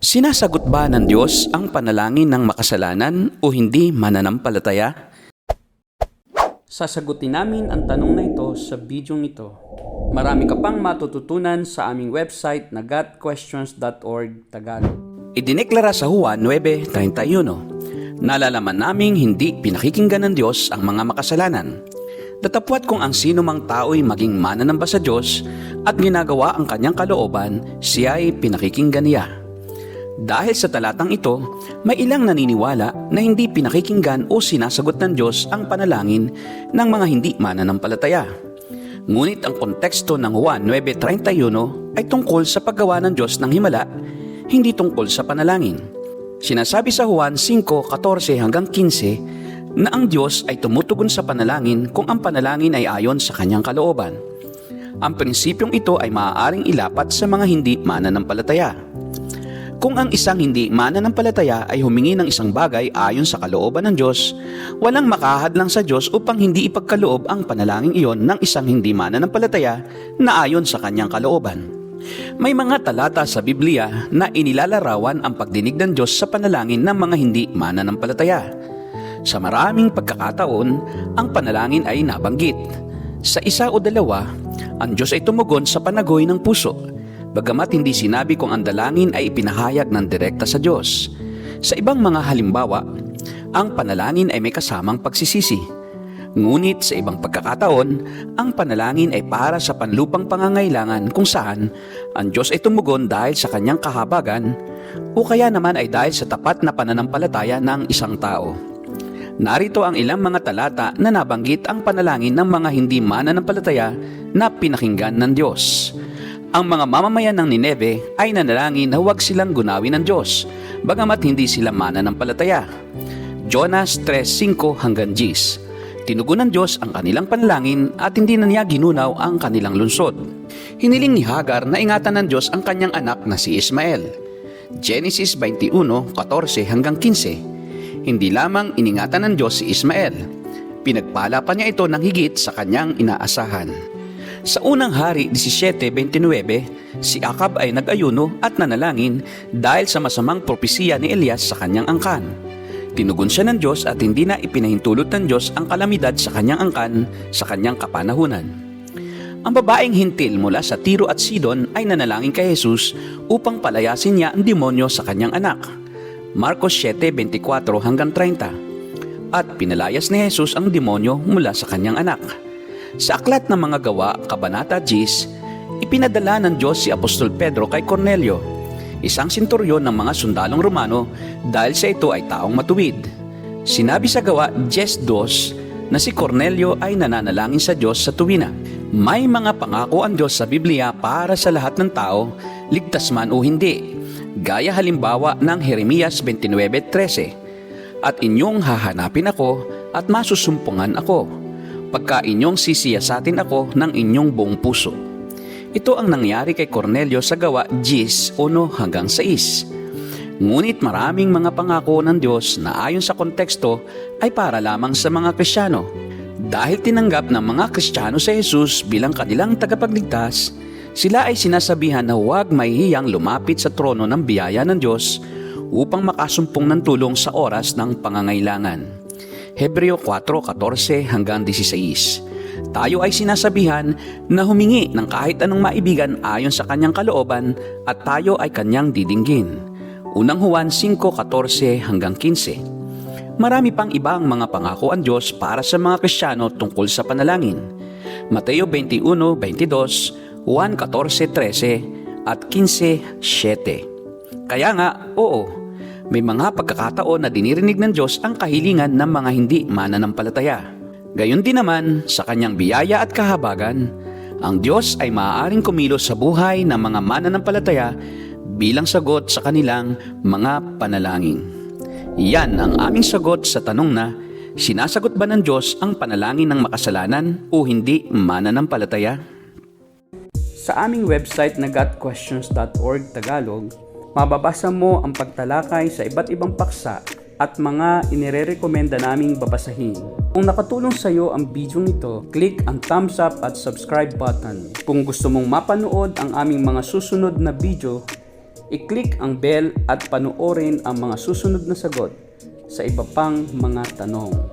Sinasagot ba ng Diyos ang panalangin ng makasalanan o hindi mananampalataya? Sasagutin namin ang tanong na ito sa bidyong ito. Marami ka pang matututunan sa aming website na gotquestions.org Tagalog. Idineklara sa Juan 9:31, nalalaman naming hindi pinakikinggan ng Diyos ang mga makasalanan. Datapwat kung ang sino mang tao'y maging mananamba sa Diyos at ginagawa ang kanyang kalooban, siya ay pinakikinggan niya. Dahil sa talatang ito, may ilang naniniwala na hindi pinakikinggan o sinasagot ng Diyos ang panalangin ng mga hindi mananampalataya. Ngunit ang konteksto ng Juan 9:31 ay tungkol sa paggawa ng Diyos ng himala, hindi tungkol sa panalangin. Sinasabi sa Juan 5:14-15 na ang Diyos ay tumutugon sa panalangin kung ang panalangin ay ayon sa kanyang kalooban. Ang prinsipyong ito ay maaaring ilapat sa mga hindi mananampalataya. Kung ang isang hindi mananampalataya ay humingi ng isang bagay ayon sa kalooban ng Diyos, walang makahadlang sa Diyos upang hindi ipagkaloob ang panalangin iyon ng isang hindi mananampalataya na ayon sa kanyang kalooban. May mga talata sa Biblia na inilalarawan ang pagdinig ng Diyos sa panalangin ng mga hindi mananampalataya. Sa maraming pagkakataon, ang panalangin ay nabanggit. Sa isa o dalawa, ang Diyos ay tumugon sa panagoy ng puso, bagamat hindi sinabi kung ang dalangin ay ipinahayag ng direkta sa Diyos. Sa ibang mga halimbawa, ang panalangin ay may kasamang pagsisisi. Ngunit sa ibang pagkakataon, ang panalangin ay para sa panlupang pangangailangan kung saan ang Diyos ay tumugon dahil sa kanyang kahabagan o kaya naman ay dahil sa tapat na pananampalataya ng isang tao. Narito ang ilang mga talata na nabanggit ang panalangin ng mga hindi mananampalataya na pinakinggan ng Diyos. Ang mga mamamayan ng Nineve ay nanalangin na huwag silang gunawin ng Diyos, bagamat hindi sila mananampalataya. Jonas 3:5-10. Tinugon ng Diyos ang kanilang panalangin at hindi na niya ginunaw ang kanilang lungsod. Hiniling ni Hagar na ingatan ng Diyos ang kanyang anak na si Ismael. Genesis 21:14-15. Hindi lamang iningatan ng Diyos si Ismael, pinagpala pa niya ito ng higit sa kanyang inaasahan. Sa unang hari 17:29, si Akab ay nag-ayuno at nanalangin dahil sa masamang propesiya ni Elias sa kanyang angkan. Tinugon siya ng Diyos at hindi na ipinahintulot ng Diyos ang kalamidad sa kanyang angkan sa kanyang kapanahunan. Ang babaeng hintil mula sa Tiro at Sidon ay nanalangin kay Jesus upang palayasin niya ang demonyo sa kanyang anak. Marcos 7:24-30. At pinalayas ni Jesus ang demonyo mula sa kanyang anak. Sa Aklat ng Mga Gawa, Kabanata 10, ipinadala ng Diyos si Apostol Pedro kay Cornelio, isang senturyon ng mga sundalong Romano, dahil sa ito ay taong matuwid. Sinabi sa Gawa 10:2 na si Cornelio ay nananalangin sa Diyos sa tuwina. May mga pangako ang Diyos sa Biblia para sa lahat ng tao, ligtas man o hindi. Gaya halimbawa ng Jeremias 29:13, at inyong hahanapin ako at masusumpungan ako, pagka inyong sisiyasatin ako ng inyong buong puso. Ito ang nangyari kay Cornelio sa Gawa 10:1-6. Ngunit maraming mga pangako ng Diyos na ayon sa konteksto ay para lamang sa mga Kristiyano. Dahil tinanggap ng mga Kristiyano si Jesus bilang kanilang tagapagligtas, sila ay sinasabihan na huwag mahihiyang lumapit sa trono ng biyaya ng Diyos upang makasumpong ng tulong sa oras ng pangangailangan. Hebreo 4:14-16. Tayo ay sinasabihan na humingi ng kahit anong maibigan ayon sa kanyang kalooban at tayo ay kanyang didinggin. Unang Juan 5:14-15. Marami pang ibang mga pangako ang Diyos para sa mga Kristiyano tungkol sa panalangin. Mateo 21:22, Juan 14:13 at 15:7. Kaya nga, oo, may mga pagkakataon na dinirinig ng Diyos ang kahilingan ng mga hindi mananampalataya. Gayon din naman, sa kanyang biyaya at kahabagan, ang Diyos ay maaaring kumilos sa buhay ng mga mananampalataya bilang sagot sa kanilang mga panalangin. Yan ang aming sagot sa tanong na, sinasagot ba ng Diyos ang panalangin ng makasalanan o hindi mananampalataya? Sa aming website na gotquestions.org Tagalog, mababasa mo ang pagtalakay sa iba't ibang paksa at mga inirerekomenda naming babasahin. Kung nakatulong sa iyo ang video nito, click ang thumbs up at subscribe button. Kung gusto mong mapanood ang aming mga susunod na video, I-click ang bell at panoorin ang mga susunod na sagot sa iba pang mga tanong.